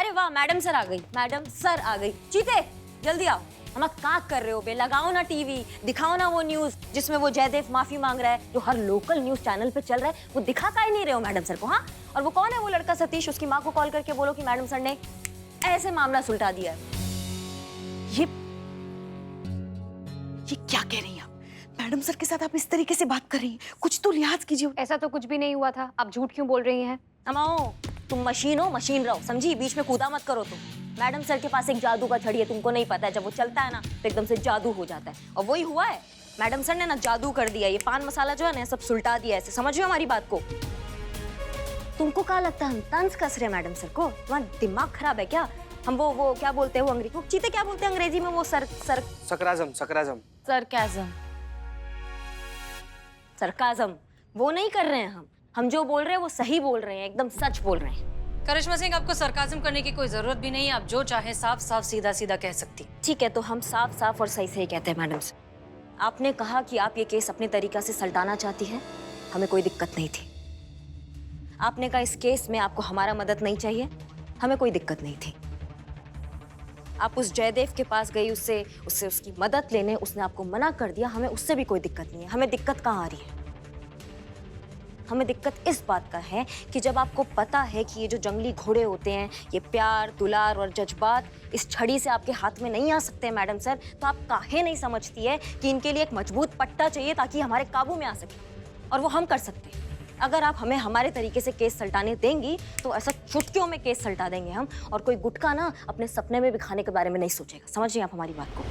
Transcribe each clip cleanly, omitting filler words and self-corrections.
अरे वाह, madam sir आ गई, मैडम सर आ गई। चीते जल्दी आओ। हम क्या कर रहे हो बे? लगाओ ना टीवी, दिखाओ ना वो न्यूज जिसमें वो जयदेव माफी मांग रहा है, जो हर लोकल न्यूज चैनल पे चल रहा है। वो दिखा का ही नहीं रहे हो मैडम सर को? हाँ, और वो कौन है वो लड़का सतीश? उसकी माँ को कॉल करके बोलो कि मैडम सर ने ऐसे मामला सुलटा दिया है। ये क्या कह रही हैं आप? मैडम सर के साथ आप इस तरीके से बात कर रही हैं, कुछ तो लिहाज कीजिए। ऐसा तो कुछ भी नहीं हुआ था, आप झूठ क्यों बोल रही हैं? अमाओ, तुम मशीन हो, मशीन रहो, समझी? बीच में कूदा मत करो तुम। मैडम सर के पास एक जादू का छड़ी है, तुमको नहीं पता है। जब वो चलता है ना तो एकदम से जादू हो जाता है, और वही हुआ है। मैडम सर ने ना जादू कर दिया। ये पान मसाला जो है ना सब सुलटा दिया। ऐसे समझिए हमारी बात को। तुमको क्या लगता है हम तंज कस रहे मैडम सर को? तुम्हारा दिमाग खराब है क्या? हम वो क्या बोलते हैं वो अंग्रेजी, वो चीते क्या बोलते हैं अंग्रेजी में? वो सकराजम। सरकाजम वो नहीं कर रहे हैं हम जो बोल रहे हैं वो सही बोल रहे हैं, एकदम सच बोल रहे हैं। करिश्मा सिंह, आपको सरकाजम करने की कोई जरूरत भी नहीं है। आप जो चाहे साफ साफ सीधा सीधा कह सकती। ठीक है, तो हम साफ साफ और सही सही कहते हैं मैडम सर। आपने कहा कि आप ये केस अपने तरीका से सल्टाना चाहती हैं, हमें कोई दिक्कत नहीं थी। आपने कहा इस केस में आपको हमारा मदद नहीं चाहिए, हमें कोई दिक्कत नहीं थी। आप उस जयदेव के पास गई, उससे उसकी मदद लेने, उसने आपको मना कर दिया, हमें उससे भी कोई दिक्कत नहीं है। हमें दिक्कत कहाँ आ रही है? हमें दिक्कत इस बात का है कि जब आपको पता है कि ये जो जंगली घोड़े होते हैं, ये प्यार, दुलार और जज्बात इस छड़ी से आपके हाथ में नहीं आ सकते मैडम सर, तो आप काहे नहीं समझती है कि इनके लिए एक मजबूत पट्टा चाहिए ताकि हमारे काबू में आ सके, और वो हम कर सकते हैं। अगर आप हमें हमारे तरीके से केस सल्टाने देंगी तो ऐसा चुटकियों में केस सल्टा देंगे हम, और कोई गुटका ना अपने सपने में भी खाने के बारे में नहीं सोचेगा। समझिए आप हमारी बात को?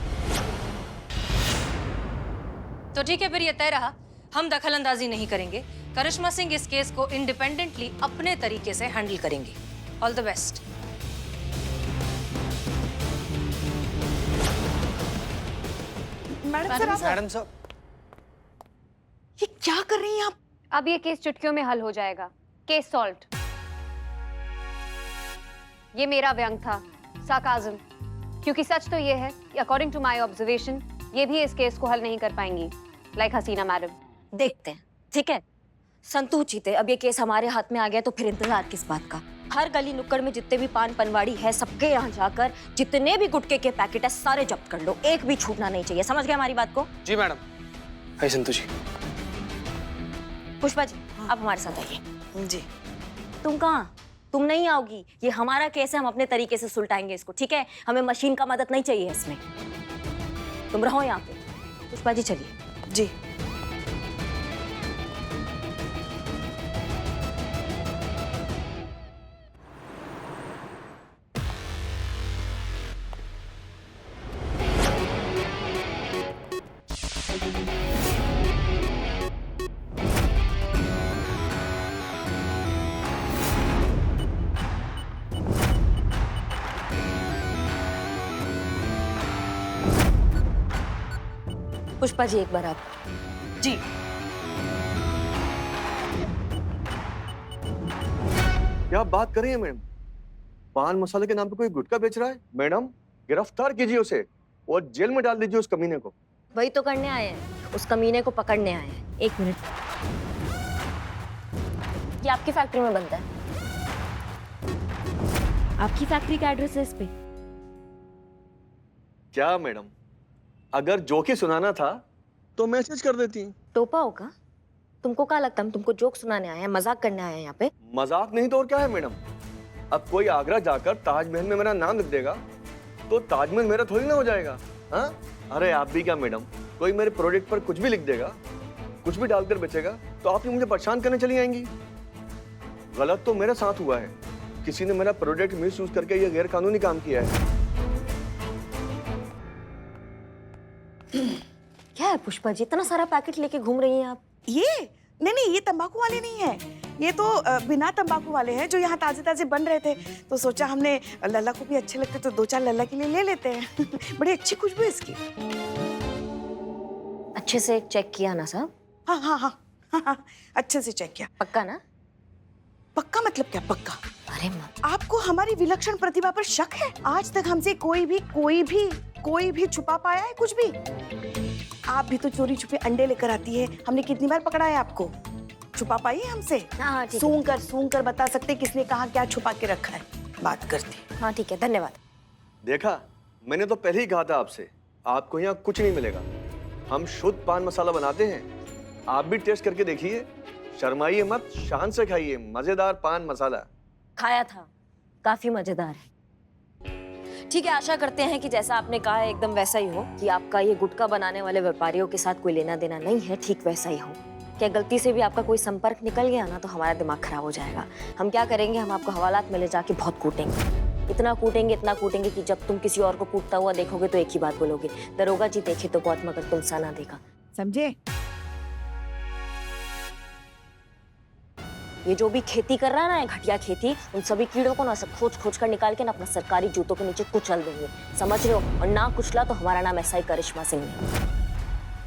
तो ठीक है, फिर ये तय रहा, हम दखल अंदाजी नहीं करेंगे। करिश्मा सिंह इस केस को इंडिपेंडेंटली अपने तरीके से हैंडल करेंगी। All the best. Madam sir, ये क्या कर रही हैं आप? अब ये केस चुटकियों में हल हो जाएगा। Case solved. ये मेरा व्यंग था, सार्काज़म, क्योंकि सच तो ये है कि अकॉर्डिंग टू माय ऑब्जर्वेशन ये भी इस केस को हल नहीं कर पाएंगी, लाइक हसीना मैडम। देखते हैं, ठीक है? संतू चीते, अब ये केस हमारे हाथ में आ गया तो फिर इंतजार किस बात का? हर गली नुक्कड़ में जितने भी पान पनवाड़ी है, सबके यहाँ जाकर जितने भी गुटके के पैकेट है सारे जब्त कर लो, एक भी छूटना नहीं चाहिए। समझ गए हमारी बात को? जी मैडम। हाय संतू जी। पुष्पा जी, आप हमारे साथ आइए। जी। तुम कहाँ? तुम नहीं आओगी। ये हमारा केस है, हम अपने तरीके से सुलटाएंगे इसको, ठीक है? हमें मशीन का मदद नहीं चाहिए इसमें। तुम रहो यहाँ पे। पुष्पा जी चलिए। जी। पुष्पा जी एक बार आप। जी। क्या आप बात कर रही हैं मैडम? पान मसाले के नाम पे कोई गुटखा बेच रहा है? मैडम गिरफ्तार कीजिए उसे और जेल में डाल दीजिए उस कमीने को। वही तो करने आए हैं, उस कमीने को पकड़ने आए हैं। एक मिनट, ये आपकी फैक्ट्री में बनता है? आपकी फैक्ट्री का एड्रेस है इस पे? क्या मैडम, अगर जोके सुनाना था तो मैसेज कर देती। टोपा होगा? तुमको क्या लगता है हम तुमको जोक सुनाने आए हैं, मजाक करने आए हैं यहाँ पे? मजाक नहीं तो और क्या है मैडम? अब कोई आगरा जाकर ताजमहल में मेरा नाम लिख देगा तो ताजमहल मेरा थोड़ी ना हो जाएगा। हाँ, अरे आप भी क्या मैडम, कोई मेरे प्रोडक्ट पर कुछ भी लिख देगा, कुछ भी डालकर बेचेगा तो आप ही मुझे परेशान करने चली आएंगी। गलत तो मेरे साथ हुआ है, किसी ने मेरा प्रोडक्ट मिस यूज करके ये गैर कानूनी काम किया है। क्या है पुष्पा जी, इतना सारा पैकेट लेके घूम रही हैं आप? ये नहीं, ये तंबाकू वाले नहीं है, ये तो बिना तंबाकू वाले हैं जो यहाँ ताजे ताजे बन रहे थे। तो सोचा हमने लल्ला को भी अच्छे लगते तो 2-4 लल्ला के लिए ले लेते हैं। बड़ी अच्छी खुशबू है इसकी। अच्छे से चेक किया ना साहब? हाँ हाँ हाँ हाँ हाँ, अच्छे से चेक किया। पक्का ना? पक्का मतलब क्या पक्का? अरे माँ, आपको हमारी विलक्षण प्रतिभा पर शक है? आज तक हमसे कोई भी छुपा पाया है कुछ भी? आप भी तो चोरी छुपे अंडे लेकर आती है, हमने कितनी बार पकड़ा है आपको? छुपा पाई है हमसे? हाँ ठीक है। सूंघ कर बता सकते किसने कहाँ क्या छुपा के रखा है। बात करती। हाँ ठीक है, धन्यवाद। देखा, मैंने तो पहले ही कहा था आपसे, आपको यहाँ कुछ नहीं मिलेगा। हम शुद्ध पान मसाला बनाते हैं, आप भी टेस्ट करके देखिए। शर्माइए मत, शान से खाइए मजेदार पान मसाला। खाया था, काफी मजेदार है। ठीक है, आशा करते हैं कि जैसा आपने कहा है एकदम वैसा ही हो, कि आपका ये गुटखा बनाने वाले व्यापारियों के साथ कोई लेना देना नहीं है, ठीक वैसा ही हो। क्या गलती से भी आपका कोई संपर्क निकल गया ना तो हमारा दिमाग खराब हो जाएगा। हम क्या करेंगे, हम आपको हवालात में ले जाके बहुत कूटेंगे, इतना कूटेंगे कि जब तुम किसी और को कूटता हुआ देखोगे तो एक ही बात बोलोगे, दरोगा जी देखे तो बहुत मगर तुम सा ना देखा। समझे? ये जो भी खेती कर रहा है ना, ये घटिया खेती, उन सभी कीड़ों को ना सब खोज कर निकाल के ना अपना सरकारी जूतों के नीचे कुचल देंगे, समझ रहे हो? और ना कुचला तो हमारा नाम ऐसा ही करिश्मा सिंह है।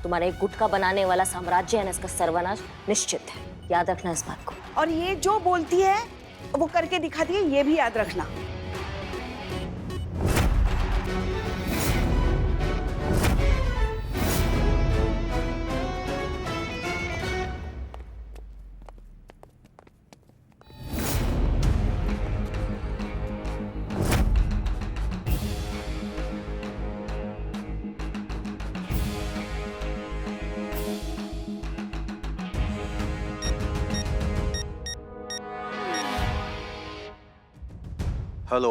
तुम्हारा एक गुटखा बनाने वाला साम्राज्य है ना, इसका सर्वनाश निश्चित है, याद रखना इस बात को। और ये जो बोलती है वो करके दिखाती है, ये भी याद रखना। हेलो,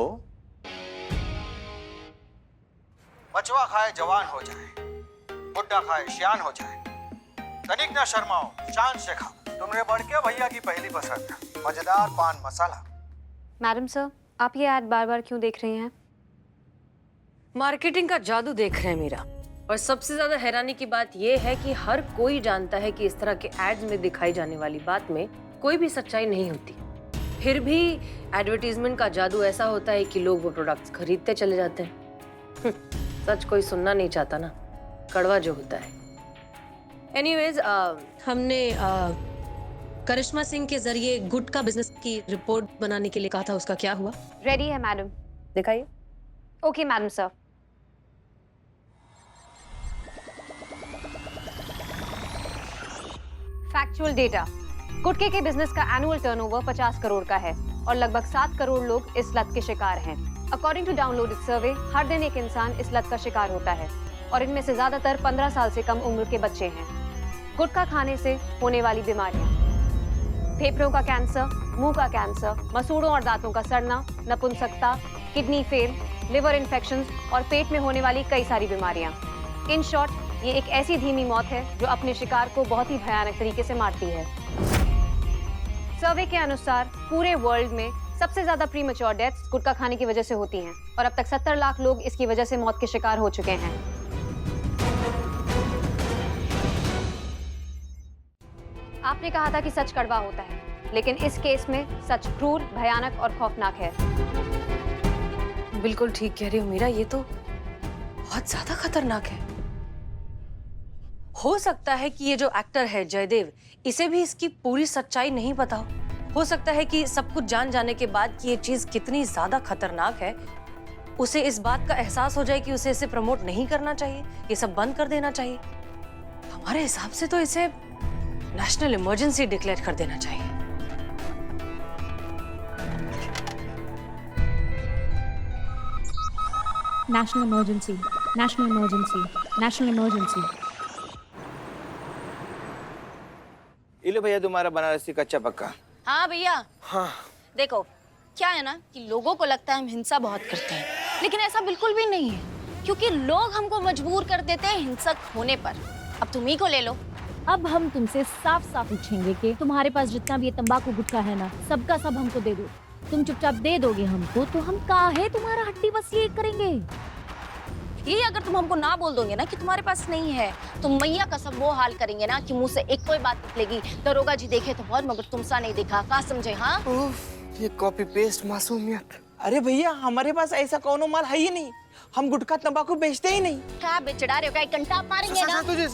बचवा खाए जवान हो जाए, बुड्ढा खाए सियान हो जाए, तनिक ना शर्माओ, शान से खाओ। तुमने बड़के भैया की पहली पसंद, मजेदार पान मसाला। मैडम सर, आप ये ऐड बार बार क्यों देख रही हैं? मार्केटिंग का जादू देख रहे हैं मीरा। और सबसे ज्यादा हैरानी की बात यह है कि हर कोई जानता है कि इस तरह के एड्स में दिखाई जाने वाली बात में कोई भी सच्चाई नहीं होती। फिर भी एडवर्टीजमेंट का जादू ऐसा होता है कि लोग वो प्रोडक्ट्स खरीदते चले जाते हैं। सच कोई सुनना नहीं चाहता ना, कड़वा जो होता है। एनीवेज, हमने करिश्मा सिंह के जरिए गुटखा बिजनेस की रिपोर्ट बनाने के लिए कहा था, उसका क्या हुआ? रेडी है मैडम। दिखाइए। Okay madam sir. Factual data, गुटखे के बिजनेस का एनुअल टर्नओवर 50 करोड़ का है और लगभग 7 करोड़ लोग इस लत के शिकार हैं। अकॉर्डिंग टू डाउनलोडेड सर्वे, हर दिन एक इंसान इस लत का शिकार होता है और इनमें से ज्यादातर 15 साल से कम उम्र के बच्चे हैं। गुटखा खाने से होने वाली बीमारियां: फेफड़ों का कैंसर, मुंह का कैंसर, मसूड़ों और दांतों का सड़ना, नपुंसकता, किडनी फेल, लिवर इन्फेक्शंस और पेट में होने वाली कई सारी बीमारियां। इन शॉर्ट, ये एक ऐसी धीमी मौत है जो अपने शिकार को बहुत ही भयानक तरीके से मारती है। सर्वे के अनुसार पूरे वर्ल्ड में सबसे ज्यादा प्रीमैच्योर डेथ्स गुटखा खाने की वजह से होती हैं और अब तक 70 लाख लोग इसकी वजह से मौत के शिकार हो चुके हैं। आपने कहा था कि सच कड़वा होता है, लेकिन इस केस में सच क्रूर, भयानक और खौफनाक है। बिल्कुल ठीक कह रही हो मीरा, ये तो बहुत ज्यादा खतरनाक है। हो सकता है कि ये जो एक्टर है जयदेव, इसे भी इसकी पूरी सच्चाई नहीं पता हो सकता है कि सब कुछ जान जाने के बाद कि ये चीज कितनी ज्यादा खतरनाक है, उसे इस बात का एहसास हो जाए कि उसे इसे प्रमोट नहीं करना चाहिए, ये सब बंद कर देना चाहिए। हमारे हिसाब से तो इसे नेशनल इमरजेंसी डिक्लेयर कर देना चाहिए। National emergency, national emergency, national emergency. इले भैया तुम्हारा बनारसी कच्चा पक्का। हाँ भैया। हाँ। देखो, क्या है ना कि लोगों को लगता है हम हिंसा बहुत करते हैं, लेकिन ऐसा बिल्कुल भी नहीं है, क्योंकि लोग हमको मजबूर कर देते हैं हिंसक होने पर। अब तुम ही को ले लो। अब हम तुमसे साफ साफ पूछेंगे कि तुम्हारे पास जितना भी ये तंबाकू गुटखा है ना, सबका सब हमको दे दो। तुम चुपचाप दे दोगे हमको तो हम काहे तुम्हारा हड्डी बस ये करेंगे। ये अगर तुम हमको ना बोल दोगे ना कि तुम्हारे पास नहीं है, तो मैया का सब वो हाल करेंगे ना कि मुंह से एक कोई बात निकलेगी, दरोगा जी देखे तो बहुत मगर तुमसा नहीं देखा। का समझे? हाँ, ये कॉपी पेस्ट मासूमियत। अरे भैया, हमारे पास ऐसा कोनो माल है ही नहीं, हम गुटखा तंबाकू बेचते ही नहीं। क्या बेचड़ा रहे हो? क्या एक घंटा मारेंगे ना? संतु जी,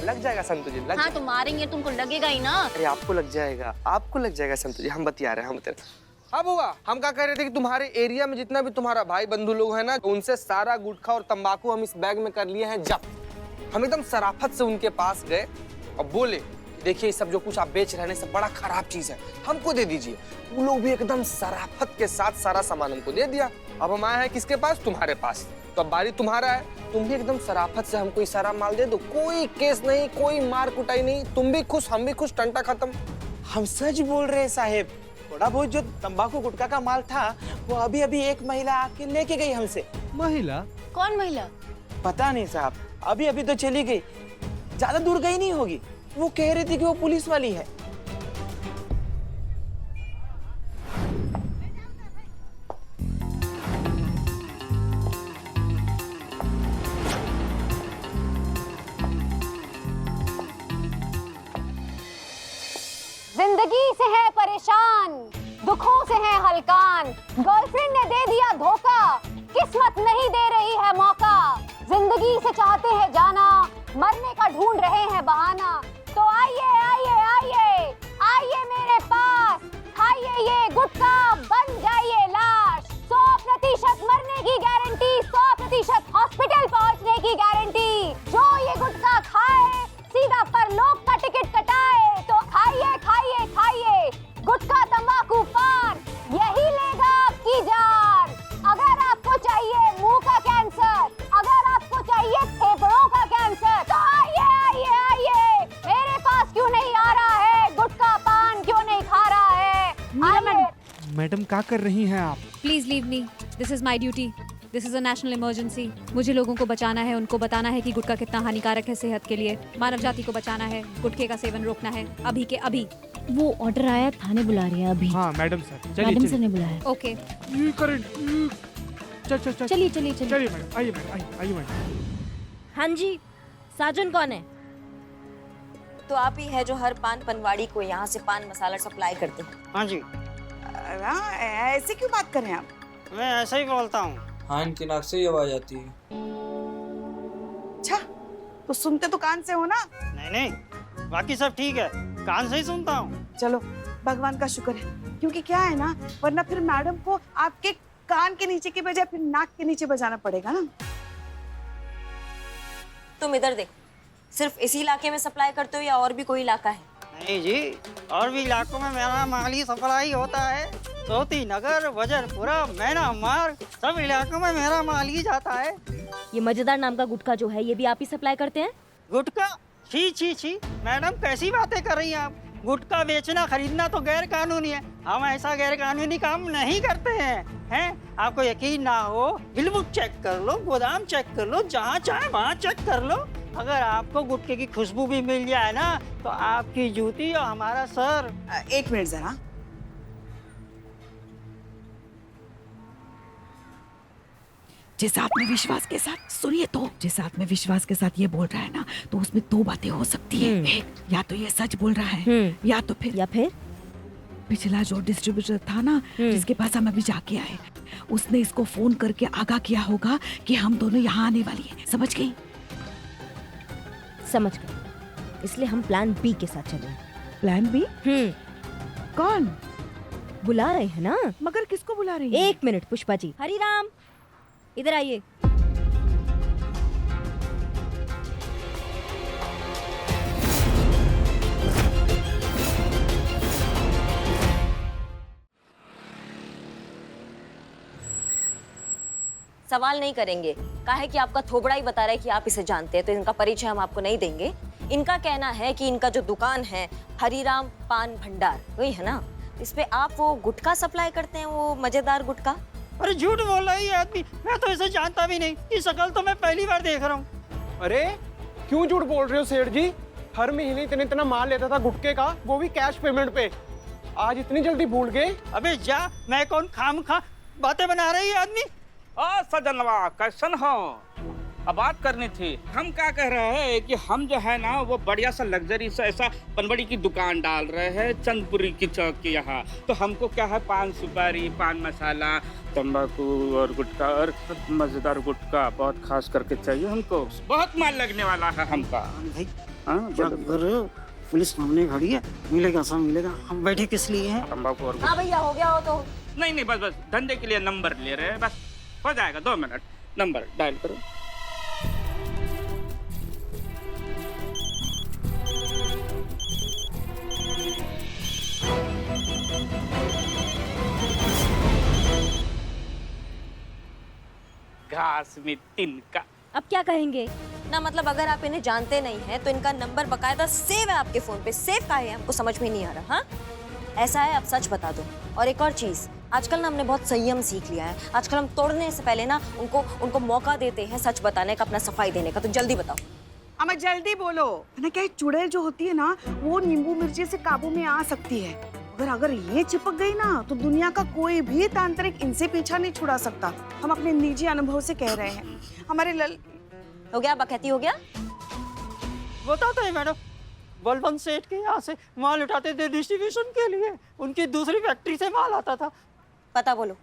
लग जाएगा संतु जी, हाँ तो मारेंगे, तुमको लगेगा ही ना। अरे आपको लग जाएगा संतु जी, हम बतिया रहे हैं, हम बता रहे। हाँ बुआ, हम क्या कह रहे थे कि तुम्हारे एरिया में जितना भी तुम्हारा भाई बंधु लोग हैं ना, उनसे सारा गुटखा और तंबाकू हम इस बैग में कर लिए हैं जब्त। हम एकदम सराफत से उनके पास गए और बोले कि देखिए सब जो कुछ आप बेच रहे हैं सब बड़ा खराब चीज है, हमको दे दीजिए। वो लोग भी एकदम शराफत के साथ सारा सामान हमको दे दिया। अब हम आए हैं किसके पास? तुम्हारे पास। तो अब बारी तुम्हारा है, तुम भी एकदम शराफत से हमको सारा माल दे दो। कोई केस नहीं, कोई मार कुटाई नहीं, तुम भी खुश हम भी खुश, टंटा खत्म। हम सच बोल रहे हैं साहेब। थोड़ा बहुत जो तंबाकू गुटखा का माल था वो अभी अभी एक महिला आके लेके गई हमसे। महिला? कौन महिला? पता नहीं साहब, अभी अभी तो चली गई, ज्यादा दूर गई नहीं होगी। वो कह रही थी कि वो पुलिस वाली है। जिंदगी से है परेशान, दुखों से है हलकान, गर्लफ्रेंड ने दे दिया धोखा, किस्मत नहीं दे रही है मौका। जिंदगी से चाहते हैं जाना, मरने का ढूंढ रहे हैं बहाना। तो आइए आइए आइए आइए मेरे पास, खाइए ये गुटखा, बन जाइए लाश। 100% मरने की गारंटी, 100% हॉस्पिटल पहुंचने की गारंटी। जो ये गुटखा खाए सीधा परलोक का टिकट कटाए। तो खाइए खाइए खाइए गुटखा तंबाकू पान, यही लेगा आपकी जान। अगर आपको चाहिए मुंह का कैंसर, अगर आपको चाहिए फेफड़ों का कैंसर, तो आइए आइए आइए, मेरे पास क्यों नहीं आ रहा है गुटखा पान, क्यों नहीं खा रहा है? मैडम क्या कर रही हैं आप? Please leave me, this is my duty, this is a national emergency. मुझे लोगों को बचाना है, उनको बताना है कि गुटखा कितना हानिकारक है सेहत के लिए। मानव जाति को बचाना है, गुटखे का सेवन रोकना है अभी के अभी। वो ऑर्डर आया, थाने बुला रही है अभी। हाँ मैडम सर, मैडम सर ने बुलाया। ओके ये करंट, चलिए चलिए चलिए। चलिए मैडम, आइए मैडम, आइए मैडम। हाँ जी, साजन कौन है? तो आप ही है जो हर पान पनवाड़ी को यहाँ से पान मसाला सप्लाई करते हैं? हाँ जी, ऐसे क्यों बात कर रहे हैं आप? मैं ऐसा ही बोलता हूँ। हाँ, इनकी नाक से ही आवाज आती है। अच्छा, तो सुनते तो कान से हो ना? नहीं नहीं, बाकी सब ठीक है, कान से ही सुनता हूँ। चलो भगवान का शुक्र है, क्योंकि क्या है ना, वरना फिर मैडम को आपके कान के नीचे के बजाय फिर नाक के नीचे बजाना पड़ेगा ना। तुम इधर देखो, सिर्फ इसी इलाके में सप्लाई करते हो या और भी कोई इलाका है? नहीं जी, और भी इलाकों में मेरा माल ही सप्लाई होता है। सोती नगर, वजरपुरा, मैना मार्ग, सब इलाकों में मेरा माल ही जाता है। ये मजेदार नाम का गुटखा जो है, ये भी आप ही सप्लाई करते हैं? गुटखा? छी छी छी, मैडम कैसी बातें कर रही हैं आप? गुटखा बेचना खरीदना तो गैर कानूनी है, हम ऐसा गैर कानूनी काम नहीं करते हैं। आपको यकीन ना हो, बिल बुक चेक कर लो, गोदाम चेक कर लो, जहाँ चाहे वहाँ चेक कर लो। अगर आपको गुटखे की खुशबू भी मिल जाए ना, तो आपकी जूती और हमारा सर। एक मिनट जरा, जिस आत्मविश्वास के साथ सुनिए, तो जिस आत्मविश्वास के साथ ये बोल रहा है ना, तो उसमें दो बातें हो सकती है। एक, या तो ये सच बोल रहा है, या तो फिर पिछला जो डिस्ट्रीब्यूटर था ना, जिसके पास हम अभी जाके आए, उसने इसको फोन करके आगाह किया होगा कि हम दोनों यहाँ आने वाली हैं। समझ गई? समझ गए, इसलिए हम प्लान बी के साथ चले। Plan B? कौन बुला रहे हैं ना? मगर किसको बुला रही है? 1 मिनट पुष्पा जी। हरिराम, इधर आइए। सवाल नहीं करेंगे, काहे कि आपका थोबड़ा ही बता रहा है कि आप इसे जानते हैं, तो इनका परिचय हम आपको नहीं देंगे। इनका कहना है कि इनका जो दुकान है हरिराम पान भंडार, वही है ना? इस पे आप वो गुटखा सप्लाई करते हैं, वो मजेदार गुटखा? अरे झूठ बोल रहा है ये आदमी, मैं तो इसे जानता भी नहीं, ये शक्ल तो मैं पहली बार देख रहा हूँ। अरे क्यों झूठ बोल रहे हो सेठ जी? हर महीने इतना माल लेता था गुटखे का, वो भी कैश पेमेंट पे। आज इतनी जल्दी भूल गए? अबे जा, मैं कौन खामखा बातें बना रही है आदमी। सजनवा कैसन हो? अब बात करनी थी। हम क्या कह रहे हैं कि हम जो है ना वो बढ़िया सा लग्जरी सा ऐसा पनबड़ी की दुकान डाल रहे हैं चंदपुरी की चौक के यहाँ। तो हमको क्या है, पान सुपारी, पान मसाला, तंबाकू और गुटखा, और मजेदार गुटखा बहुत खास करके चाहिए हमको। बहुत माल लगने वाला है हमका। भाई पुलिस सामने खड़ी है, मिलेगा सब मिलेगा। हम बैठे किस लिए हैं? तंबाकू और हाँ भैया, हो गया हो तो। नहीं बस धंधे के लिए नंबर ले रहे हैं, बस हो जाएगा। 2 मिनट, नंबर डायल करो। घास में तिनका। अब क्या कहेंगे? ना मतलब अगर आप इन्हें जानते नहीं हैं तो इनका नंबर बकायदा सेव है आपके फोन पे। सेव का है हमको समझ में नहीं आ रहा। हाँ ऐसा है, आप सच बता दो। और एक और चीज, आजकल ना हमने बहुत संयम सीख लिया है। आजकल हम तोड़ने से पहले ना उनको मौका देते हैं सच बताने का, अपना सफाई देने का। तो जल्दी बताओ। हमें जल्दी बोलो ना। क्या चुड़ैल जो होती है ना, वो नींबू मिर्ची से काबू में आ सकती है। अगर ये चिपक गई ना तो दुनिया का कोई भी तांत्रिक इनसे पीछा नहीं छुड़ा सकता। हम अपने निजी अनुभव से कह रहे हैं। हमारे हो गया, बकैती हो गया। बताते हैं मैडम, बलवंत सेठ के यहाँ से माल उठाते थे डिस्ट्रीब्यूशन के लिए। उनकी दूसरी फैक्ट्री से माल आता था। पता बोलो।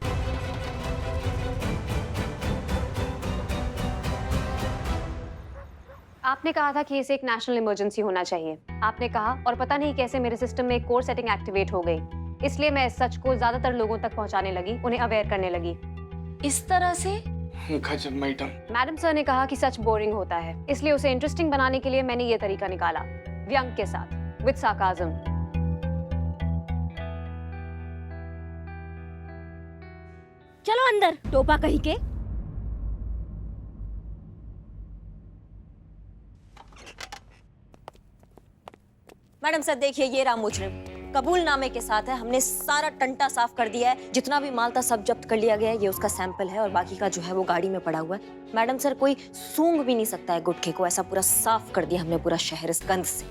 आपने कहा था कि इसे एक नेशनल इमरजेंसी होना चाहिए। आपने कहा, और पता नहीं कैसे मेरे सिस्टम में एक कोड सेटिंग एक्टिवेट हो गई। इसलिए मैं इस सच को ज्यादातर लोगों तक पहुंचाने लगी, उन्हें अवेयर करने लगी। इस तरह से गजब मैडम। मैडम सर ने कहा कि सच बोरिंग होता है, इसलिए उसे इंटरेस्टिंग बनाने के लिए मैंने ये तरीका निकाला, व्यंग के साथ, विद सार्काज्म। चलो अंदर, टोपा कहीं के। मैडम सर देखिए, ये रहा मुजरिम। कबूलनामे के साथ है। हमने सारा टंटा साफ कर दिया है। जितना भी माल था सब जब्त कर लिया गया है। ये उसका सैंपल है और बाकी का जो है वो गाड़ी में पड़ा हुआ है। मैडम सर कोई सूंघ भी नहीं सकता है गुटखे को। ऐसा पूरा साफ कर दिया हमने पूरा शहर इस गंद से।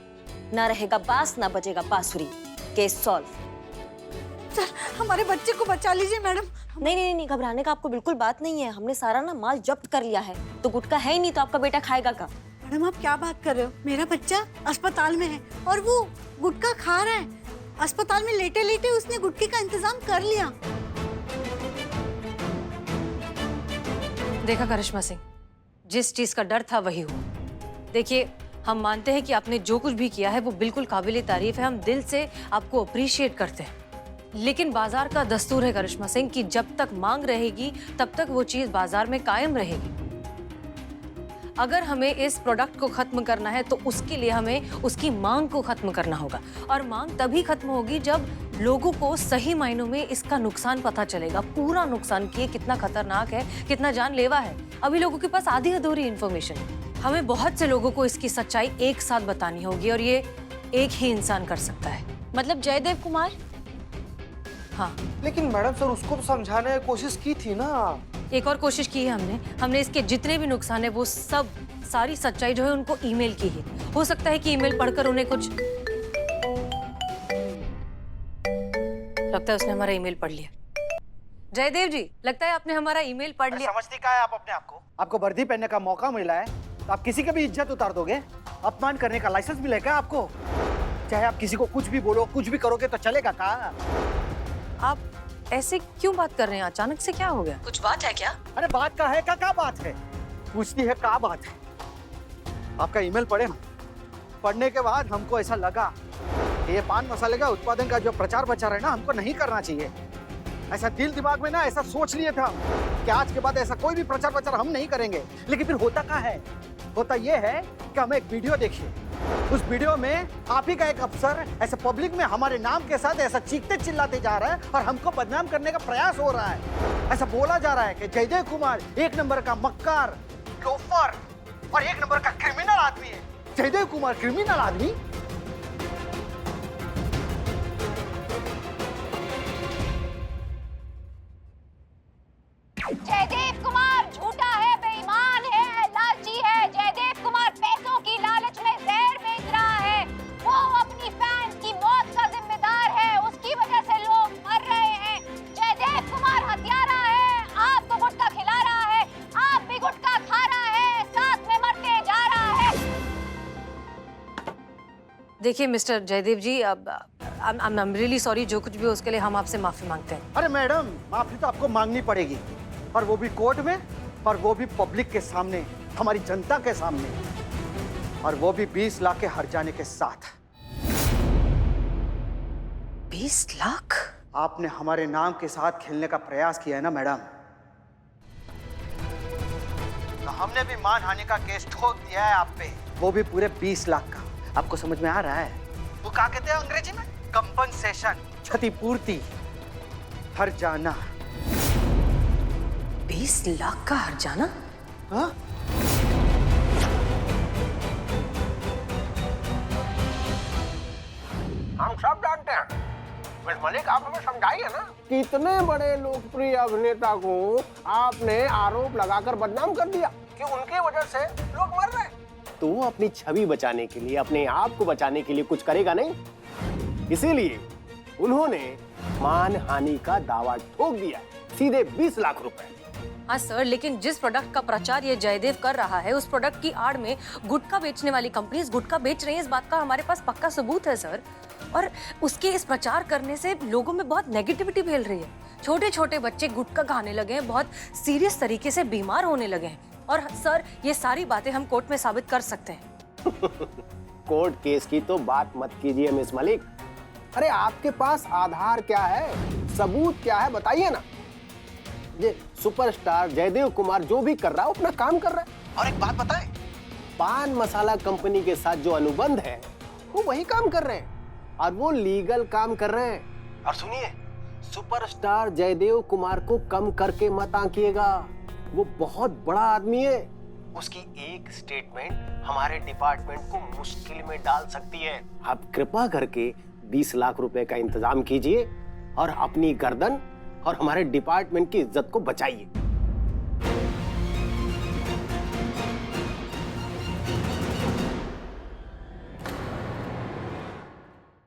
ना रहेगा बास, ना बजेगा बांसुरी। Case solve. सर हमारे बच्चे को बचा लीजिए मैडम। नहीं, घबराने का आपको बिल्कुल बात नहीं है। हमने सारा ना माल जब्त कर लिया है। तो गुटखा है ही नहीं तो आपका बेटा खाएगा क्या? मैडम आप क्या बात कर रहे हो? मेरा बच्चा अस्पताल में है और वो गुटखा खा रहा है। अस्पताल में लेटे लेटे उसने गुटखे का इंतजाम कर लिया। देखा करिश्मा सिंह, जिस चीज का डर था वही हुआ। देखिए, हम मानते हैं कि आपने जो कुछ भी किया है वो बिल्कुल काबिले तारीफ है। हम दिल से आपको अप्रिशिएट करते हैं। लेकिन बाजार का दस्तूर है करिश्मा सिंह कि जब तक मांग रहेगी तब तक वो चीज बाजार में कायम रहेगी। अगर हमें इस प्रोडक्ट को खत्म करना है तो उसके लिए हमें उसकी मांग को खत्म करना होगा। और मांग तभी खत्म होगी जब लोगों को सही मायनों में इसका नुकसान पता चलेगा। पूरा नुकसान कि कितना खतरनाक है, कितना जानलेवा है। अभी लोगों के पास आधी अधूरी इंफॉर्मेशन है। हमें बहुत से लोगों को इसकी सच्चाई एक साथ बतानी होगी और ये एक ही इंसान कर सकता है। मतलब जयदेव कुमार? हाँ। लेकिन मैडम सर उसको तो समझाने की कोशिश की थी ना। एक और कोशिश की है हमने इसके जितने भी नुकसान है वो सब, सारी सच्चाई जो है उनको ईमेल की है। हो सकता है कि ईमेल पढ़कर उन्हें कुछ लगता है उसने हमारा ईमेल पढ़ लिया। जयदेव जी, लगता है आपने हमारा ईमेल पढ़ लिया। समझती क्या है आप अपने आप को? आपको वर्दी पहनने का मौका मिला है तो आप किसी की भी इज्जत उतार दोगे? अपमान करने का लाइसेंस मिलेगा आपको? चाहे आप किसी को कुछ भी बोलो, कुछ भी करोगे तो चलेगा क्या? आप ऐसे क्यों बात कर रहे हैं? अचानक से क्या हो गया? कुछ बात है क्या? अरे बात का है क्या बात है? पूछती है क्या बात है? आपका ईमेल पढ़े हम। पढ़ने के बाद हमको ऐसा लगा कि ये पान मसाले का उत्पादन का जो प्रचार प्रचार है ना, हमको नहीं करना चाहिए। ऐसा दिल दिमाग में ना ऐसा सोच लिए था कि आज के बाद ऐसा कोई भी प्रचार प्रचार हम नहीं करेंगे। लेकिन फिर होता क्या है? होता ये है कि हम एक वीडियो देखिए। उस वीडियो में आप ही का एक अफसर ऐसे पब्लिक में हमारे नाम के साथ ऐसा चीखते चिल्लाते जा रहा है और हमको बदनाम करने का प्रयास हो रहा है। ऐसा बोला जा रहा है कि जयदेव कुमार एक नंबर का मक्कार, लोफर और एक नंबर का क्रिमिनल आदमी है। जयदेव कुमार क्रिमिनल आदमी? जयदेव कुमार झूठा है, बेईमान है, लालची है। जयदेव कुमार पैसों की लालच में जहर बेच रहा है। वो अपनी फैंस की मौत का जिम्मेदार है। उसकी वजह से लोग मर रहे हैं। जयदेव कुमार हत्यारा है। आपको गुटखा खिला रहा है, आप भी गुटखा खा रहा है, साथ में मरते जा रहा है। देखिए मिस्टर जयदेव जी, अब आई एम रियली सॉरी। जो कुछ भी हो उसके लिए हम आपसे माफी मांगते हैं। अरे मैडम, माफी तो आपको मांगनी पड़ेगी, और वो भी कोर्ट में, और वो भी पब्लिक के सामने, हमारी जनता के सामने, और वो भी 20 लाख के हर जाने के साथ। 20 लाख? आपने हमारे नाम के साथ खेलने का प्रयास किया है ना मैडम, तो हमने भी मानहानि का केस ठोक दिया है आप पे, वो भी पूरे 20 लाख का। आपको समझ में आ रहा है? वो क्या कहते हैं अंग्रेजी में? कंपनसेशन, क्षतिपूर्ति, हर्जाना। 20 लाख का हर्जाना? हाँ? हम सब जानते हैं। मिस मलिक, आप हमें समझाइए ना, कितने बड़े लोकप्रिय अभिनेता को आपने आरोप लगाकर बदनाम कर दिया कि उनकी वजह से लोग मर रहे हैं। तो वो अपनी छवि बचाने के लिए, अपने आप को बचाने के लिए कुछ करेगा नहीं, इसीलिए उन्होंने मानहानि का दावा ठोक दिया, सीधे 20 लाख रुपए। हाँ सर, लेकिन जिस प्रोडक्ट का प्रचार ये जयदेव कर रहा है, उस प्रोडक्ट की आड़ में गुटखा बेचने वाली कंपनीज गुटखा बेच रही हैं, इस बात का हमारे पास पक्का सबूत है सर। और उसके इस प्रचार करने से लोगों में बहुत नेगेटिविटी फैल रही है। छोटे छोटे बच्चे गुटखा खाने लगे हैं, बहुत सीरियस तरीके से बीमार होने लगे हैं। और सर, ये सारी बातें हम कोर्ट में साबित कर सकते हैं। कोर्ट केस की तो बात मत कीजिए मिस मलिक। अरे आपके पास आधार क्या है, सबूत क्या है, बताइए ना। ये सुपरस्टार जयदेव कुमार जो भी कर रहा है, अपना काम कर रहा है। और एक बात बताएं, पान मसाला कंपनी के साथ जो अनुबंध है, वो वही काम कर रहे हैं और वो लीगल काम कर रहे हैं। और सुनिए, सुपरस्टार जयदेव कुमार को कम करके मत आंकिएगा, वो बहुत बड़ा आदमी है। उसकी एक स्टेटमेंट हमारे डिपार्टमेंट को मुश्किल में डाल सकती है। आप कृपा करके 20 लाख रुपए का इंतजाम कीजिए और अपनी गर्दन और हमारे डिपार्टमेंट की इज्जत को बचाइए।